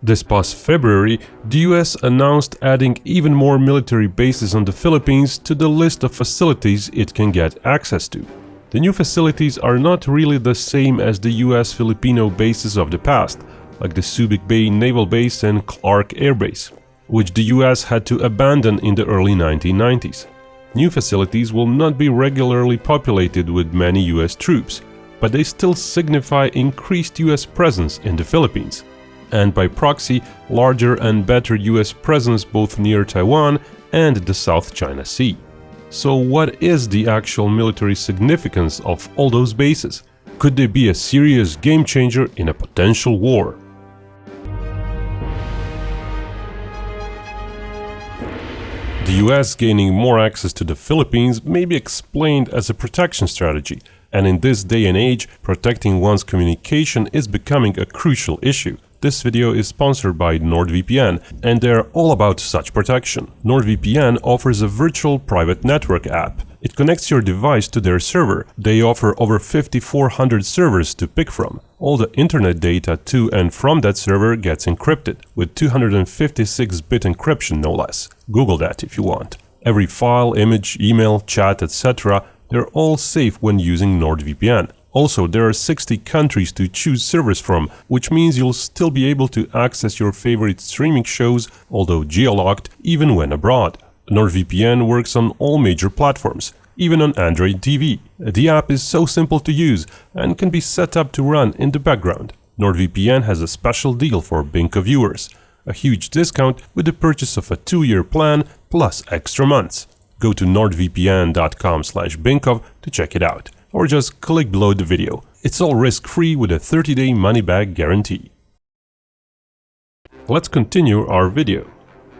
This past February, the US announced adding even more military bases on the Philippines to the list of facilities it can get access to. The new facilities are not really the same as the US Filipino bases of the past, like the Subic Bay Naval Base and Clark Air Base, which the US had to abandon in the early 1990s. New facilities will not be regularly populated with many US troops, but they still signify increased US presence in the Philippines, and by proxy, larger and better US presence both near Taiwan and the South China Sea. So what is the actual military significance of all those bases? Could they be a serious game changer in a potential war? The US gaining more access to the Philippines may be explained as a protection strategy, and in this day and age, protecting one's communication is becoming a crucial issue. This video is sponsored by NordVPN, and they're all about such protection. NordVPN offers a virtual private network app. It connects your device to their server. They offer over 5,400 servers to pick from. All the internet data to and from that server gets encrypted, with 256-bit encryption no less. Google that if you want. Every file, image, email, chat, etc., they're all safe when using NordVPN. Also, there are 60 countries to choose servers from, which means you'll still be able to access your favorite streaming shows, although geo-locked, even when abroad. NordVPN works on all major platforms, even on Android TV. The app is so simple to use and can be set up to run in the background. NordVPN has a special deal for Binko viewers, a huge discount with the purchase of a 2-year plan plus extra months. Go to nordvpn.com/Binkov to check it out, or just click below the video. It's all risk-free with a 30-day money-back guarantee. Let's continue our video.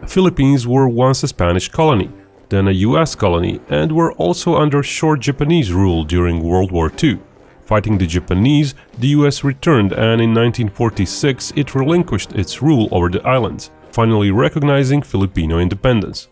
The Philippines were once a Spanish colony, then a US colony, and were also under short Japanese rule during World War II. Fighting the Japanese, the US returned, and in 1946 it relinquished its rule over the islands, finally recognizing Filipino independence.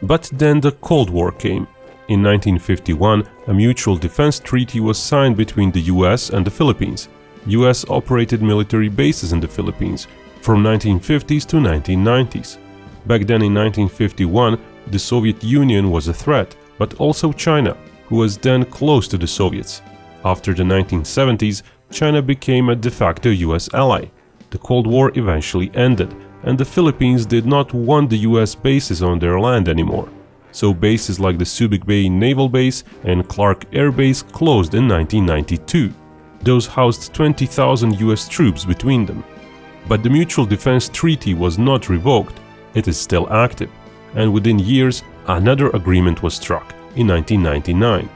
But then the Cold War came. In 1951, a mutual defense treaty was signed between the US and the Philippines. US operated military bases in the Philippines from 1950s to 1990s. Back then in 1951, the Soviet Union was a threat, but also China, who was then close to the Soviets. After the 1970s, China became a de facto US ally. The Cold War eventually ended, and the Philippines did not want the US bases on their land anymore. So bases like the Subic Bay Naval Base and Clark Air Base closed in 1992. Those housed 20,000 US troops between them. But the Mutual Defense Treaty was not revoked. It is still active, and within years another agreement was struck in 1999,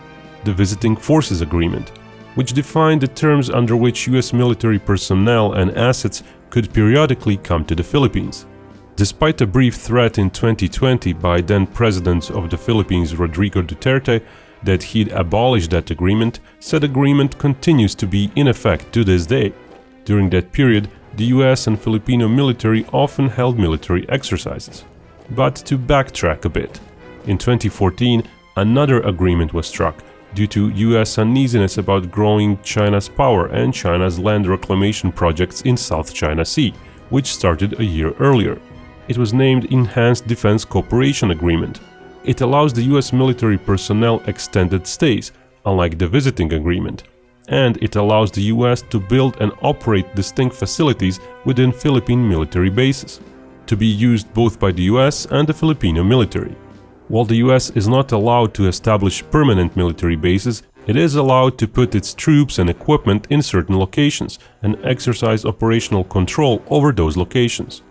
the Visiting Forces Agreement, which defined the terms under which US military personnel and assets could periodically come to the Philippines. Despite a brief threat in 2020 by then President of the Philippines Rodrigo Duterte that he'd abolish that agreement, said agreement continues to be in effect to this day. During that period, the US and Filipino military often held military exercises. But to backtrack a bit, in 2014 another agreement was struck due to US uneasiness about growing China's power and China's land reclamation projects in South China Sea, which started a year earlier. It was named Enhanced Defense Cooperation Agreement. It allows the US military personnel extended stays, unlike the Visiting Agreement, and it allows the US to build and operate distinct facilities within Philippine military bases, to be used both by the US and the Filipino military. While the US is not allowed to establish permanent military bases, it is allowed to put its troops and equipment in certain locations and exercise operational control over those locations.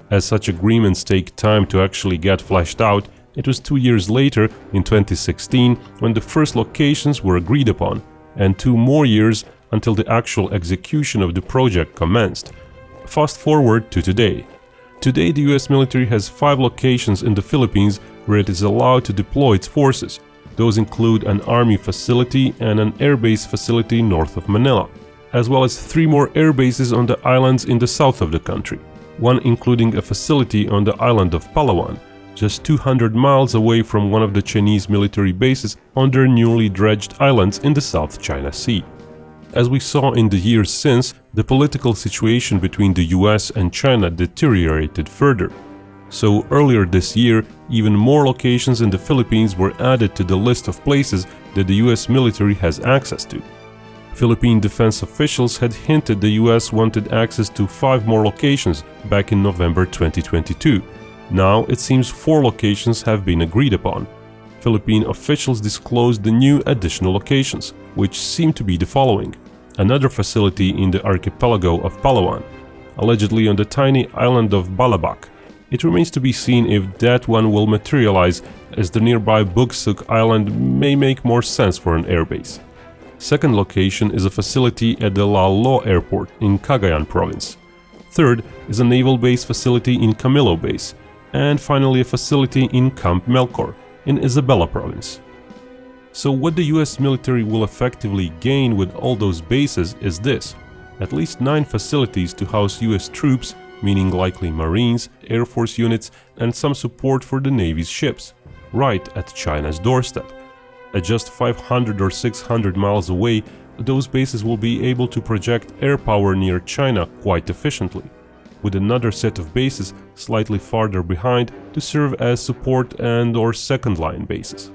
As such agreements take time to actually get fleshed out, it was 2 years later, in 2016, when the first locations were agreed upon, and 2 more years until the actual execution of the project commenced. Fast forward to today. Today, the US military has 5 locations in the Philippines where it is allowed to deploy its forces. Those include an army facility and an airbase facility north of Manila, as well as 3 more air bases on the islands in the south of the country, one including a facility on the island of Palawan, just 200 miles away from one of the Chinese military bases on their newly dredged islands in the South China Sea. As we saw in the years since, the political situation between the US and China deteriorated further. So earlier this year, even more locations in the Philippines were added to the list of places that the US military has access to. Philippine defense officials had hinted the US wanted access to 5 more locations back in November 2022. Now it seems 4 locations have been agreed upon. Philippine officials disclosed the new additional locations, which seem to be the following: another facility in the archipelago of Palawan, allegedly on the tiny island of Balabac. It remains to be seen if that one will materialize, as the nearby Bugsuk island may make more sense for an airbase. Second location is a facility at the La Lo airport in Cagayan province. Third is a naval base facility in Camilo base. And finally a facility in Camp Melchor in Isabela province. So what the US military will effectively gain with all those bases is this: at least 9 facilities to house US troops, meaning likely Marines, Air Force units, and some support for the Navy's ships, right at China's doorstep. At just 500 or 600 miles away, those bases will be able to project air power near China quite efficiently, with another set of bases slightly farther behind to serve as support and or second-line bases.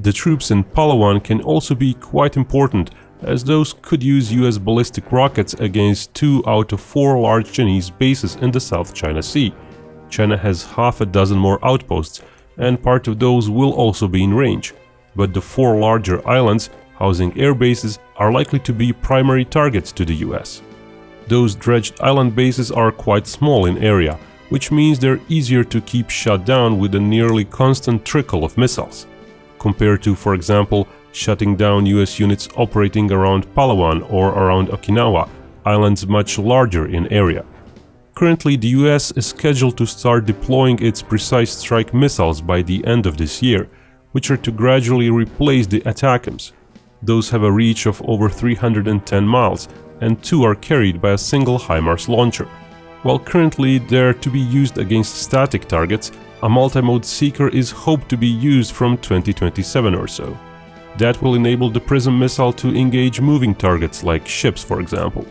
The troops in Palawan can also be quite important, as those could use US ballistic rockets against 2 out of 4 large Chinese bases in the South China Sea. China has half a dozen more outposts, and part of those will also be in range. But the 4 larger islands housing air bases are likely to be primary targets to the US. Those dredged island bases are quite small in area, which means they're easier to keep shut down with a nearly constant trickle of missiles, compared to, for example, shutting down US units operating around Palawan or around Okinawa, islands much larger in area. Currently, the US is scheduled to start deploying its precise strike missiles by the end of this year, which are to gradually replace the ATACMS. Those have a reach of over 310 miles, and 2 are carried by a single HIMARS launcher. While currently they're to be used against static targets, a multi-mode seeker is hoped to be used from 2027 or so. That will enable the PRISM missile to engage moving targets like ships, for example.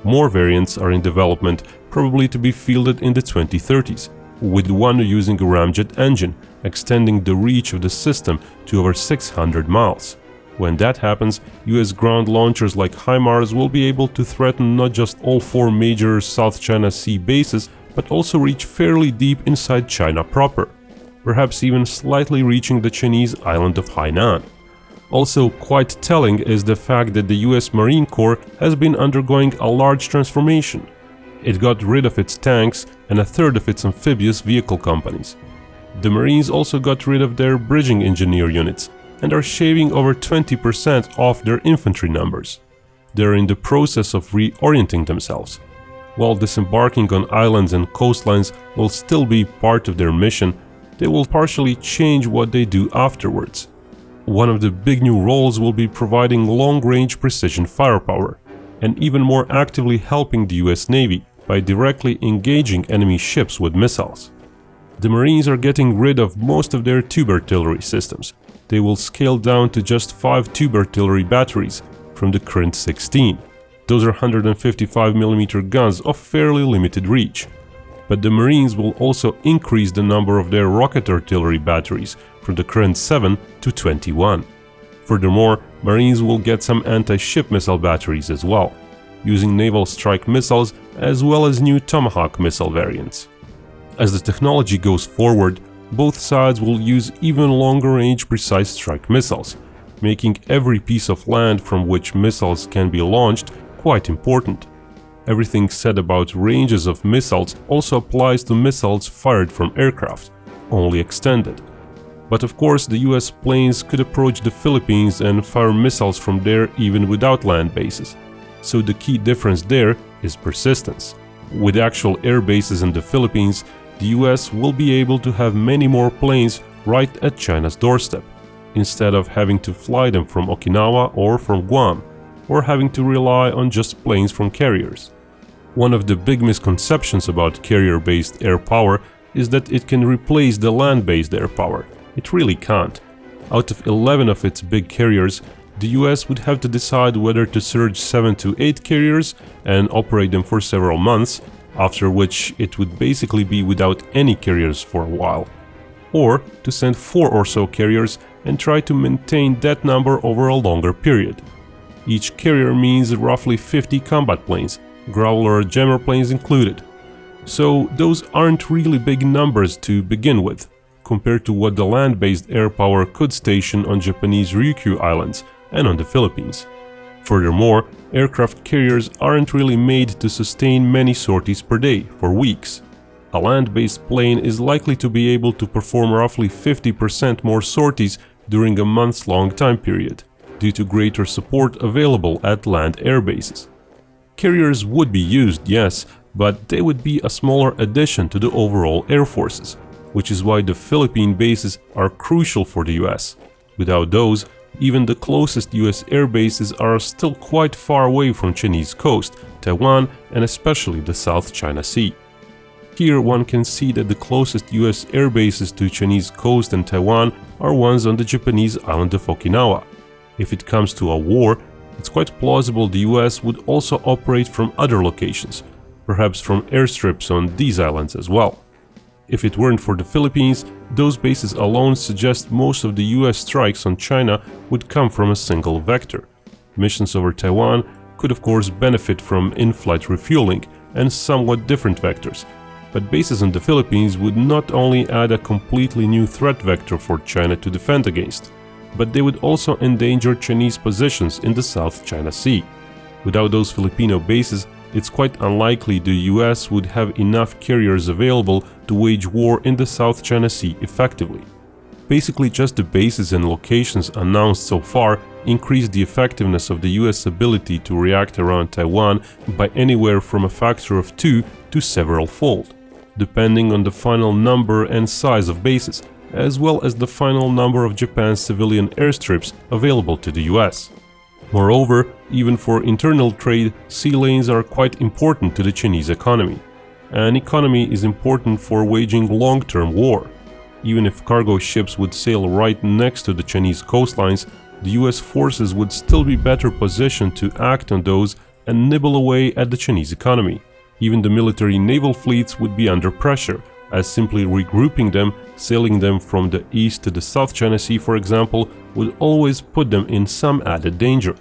More variants are in development, probably to be fielded in the 2030s, with one using a ramjet engine, extending the reach of the system to over 600 miles. When that happens, US ground launchers like HIMARS will be able to threaten not just all 4 major South China Sea bases, but also reach fairly deep inside China proper, perhaps even slightly reaching the Chinese island of Hainan. Also quite telling is the fact that the US Marine Corps has been undergoing a large transformation. It got rid of its tanks and a third of its amphibious vehicle companies. The Marines also got rid of their bridging engineer units, and are shaving over 20% off their infantry numbers. They're in the process of reorienting themselves. While disembarking on islands and coastlines will still be part of their mission, they will partially change what they do afterwards. One of the big new roles will be providing long-range precision firepower, and even more actively helping the US Navy by directly engaging enemy ships with missiles. The Marines are getting rid of most of their tube artillery systems. They will scale down to just 5 tube artillery batteries from the current 16. Those are 155mm guns of fairly limited reach. But the Marines will also increase the number of their rocket artillery batteries from the current 7 to 21. Furthermore, Marines will get some anti-ship missile batteries as well, using naval strike missiles as well as new Tomahawk missile variants. As the technology goes forward, both sides will use even longer-range precise strike missiles, making every piece of land from which missiles can be launched quite important. Everything said about ranges of missiles also applies to missiles fired from aircraft, only extended. But of course, the US planes could approach the Philippines and fire missiles from there even without land bases. So the key difference there is persistence. With actual air bases in the Philippines, the US will be able to have many more planes right at China's doorstep, instead of having to fly them from Okinawa or from Guam, or having to rely on just planes from carriers. One of the big misconceptions about carrier-based air power is that it can replace the land-based air power. It really can't. Out of 11 of its big carriers, the US would have to decide whether to surge 7 to 8 carriers and operate them for several months, after which it would basically be without any carriers for a while, or to send 4 or so carriers and try to maintain that number over a longer period. Each carrier means roughly 50 combat planes, Growler jammer planes included. So those aren't really big numbers to begin with, compared to what the land-based air power could station on Japanese Ryukyu Islands and on the Philippines. Furthermore, aircraft carriers aren't really made to sustain many sorties per day for weeks. A land-based plane is likely to be able to perform roughly 50% more sorties during a months-long time period, due to greater support available at land air bases. Carriers would be used, yes, but they would be a smaller addition to the overall air forces, which is why the Philippine bases are crucial for the US. Without those, even the closest US air bases are still quite far away from Chinese coast, Taiwan, and especially the South China Sea. Here one can see that the closest US air bases to Chinese coast and Taiwan are ones on the Japanese island of Okinawa. If it comes to a war, it's quite plausible the US would also operate from other locations, perhaps from airstrips on these islands as well. If it weren't for the Philippines, those bases alone suggest most of the US strikes on China would come from a single vector. Missions over Taiwan could of course benefit from in-flight refueling and somewhat different vectors, but bases in the Philippines would not only add a completely new threat vector for China to defend against, but they would also endanger Chinese positions in the South China Sea. Without those Filipino bases, it's quite unlikely the US would have enough carriers available to wage war in the South China Sea effectively. Basically, just the bases and locations announced so far increase the effectiveness of the US ability to react around Taiwan by anywhere from a factor of 2 to several fold, depending on the final number and size of bases, as well as the final number of Japan's civilian airstrips available to the US. Moreover, even for internal trade, sea lanes are quite important to the Chinese economy. An economy is important for waging long-term war. Even if cargo ships would sail right next to the Chinese coastlines, the US forces would still be better positioned to act on those and nibble away at the Chinese economy. Even the military naval fleets would be under pressure, as simply regrouping them, sailing them from the east to the South China Sea, for example, would always put them in some added danger.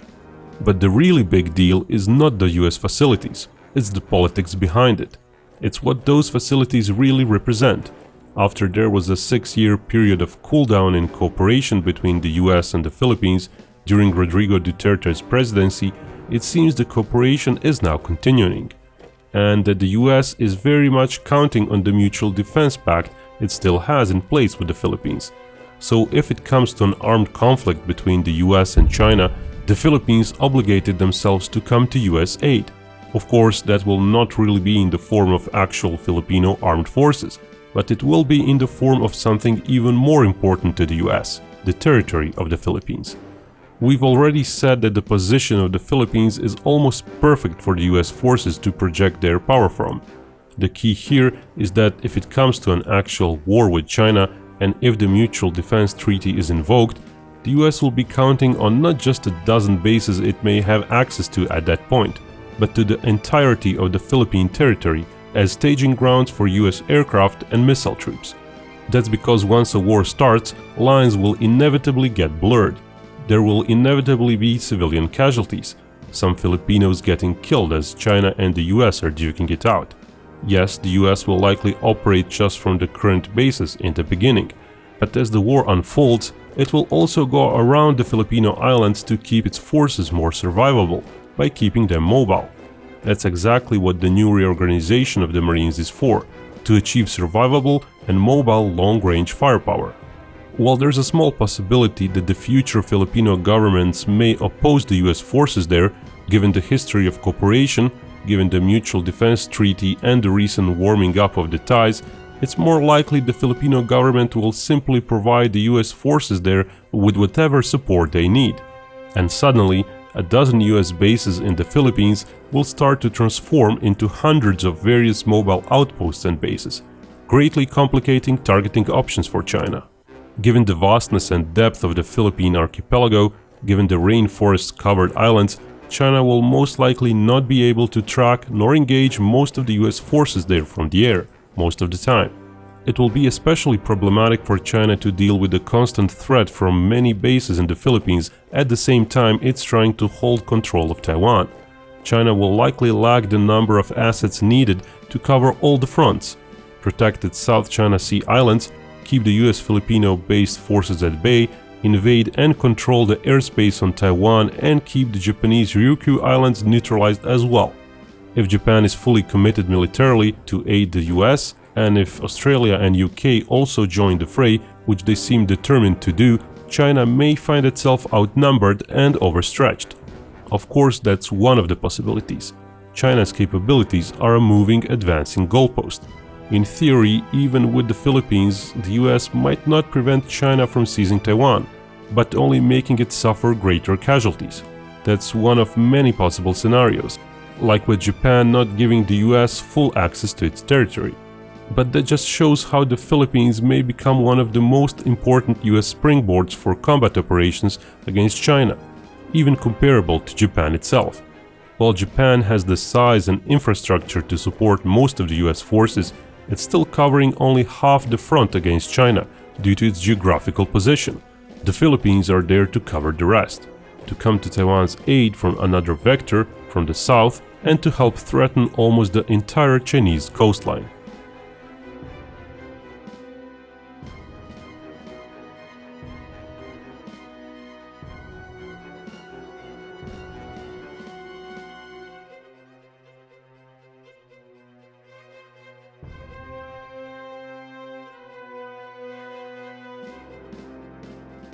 But the really big deal is not the US facilities, it's the politics behind it. It's what those facilities really represent. After there was a 6-year period of cooldown in cooperation between the US and the Philippines during Rodrigo Duterte's presidency, it seems the cooperation is now continuing, and that the US is very much counting on the mutual defense pact it still has in place with the Philippines. So if it comes to an armed conflict between the US and China, the Philippines obligated themselves to come to US aid. Of course, that will not really be in the form of actual Filipino armed forces, but it will be in the form of something even more important to the US, the territory of the Philippines. We've already said that the position of the Philippines is almost perfect for the US forces to project their power from. The key here is that if it comes to an actual war with China, and if the Mutual Defense Treaty is invoked, the US will be counting on not just a dozen bases it may have access to at that point, but to the entirety of the Philippine territory as staging grounds for US aircraft and missile troops. That's because once a war starts, lines will inevitably get blurred. There will inevitably be civilian casualties, some Filipinos getting killed as China and the US are duking it out. Yes, the US will likely operate just from the current bases in the beginning, but as the war unfolds, it will also go around the Filipino islands to keep its forces more survivable by keeping them mobile. That's exactly what the new reorganization of the Marines is for, to achieve survivable and mobile long-range firepower. While there's a small possibility that the future Filipino governments may oppose the US forces there, given the history of cooperation, given the Mutual Defense Treaty and the recent warming up of the ties, it's more likely the Filipino government will simply provide the US forces there with whatever support they need. And suddenly, a dozen US bases in the Philippines will start to transform into hundreds of various mobile outposts and bases, greatly complicating targeting options for China. Given the vastness and depth of the Philippine archipelago, Given the rainforest-covered islands, China will most likely not be able to track nor engage most of the US forces there from the air, most of the time. It will be especially problematic for China to deal with the constant threat from many bases in the Philippines at the same time it's trying to hold control of Taiwan. China will likely lack the number of assets needed to cover all the fronts, protect its South China Sea islands, keep the US Filipino-based forces at bay, invade and control the airspace on Taiwan, and keep the Japanese Ryukyu Islands neutralized as well. If Japan is fully committed militarily to aid the US, and if Australia and UK also join the fray, which they seem determined to do, China may find itself outnumbered and overstretched. Of course, that's one of the possibilities. China's capabilities are a moving, advancing goalpost. In theory, even with the Philippines, the US might not prevent China from seizing Taiwan, but only making it suffer greater casualties. That's one of many possible scenarios, like with Japan not giving the US full access to its territory. But that just shows how the Philippines may become one of the most important US springboards for combat operations against China, even comparable to Japan itself. While Japan has the size and infrastructure to support most of the US forces, it's still covering only half the front against China due to its geographical position. The Philippines are there to cover the rest, to come to Taiwan's aid from another vector from the south, and to help threaten almost the entire Chinese coastline.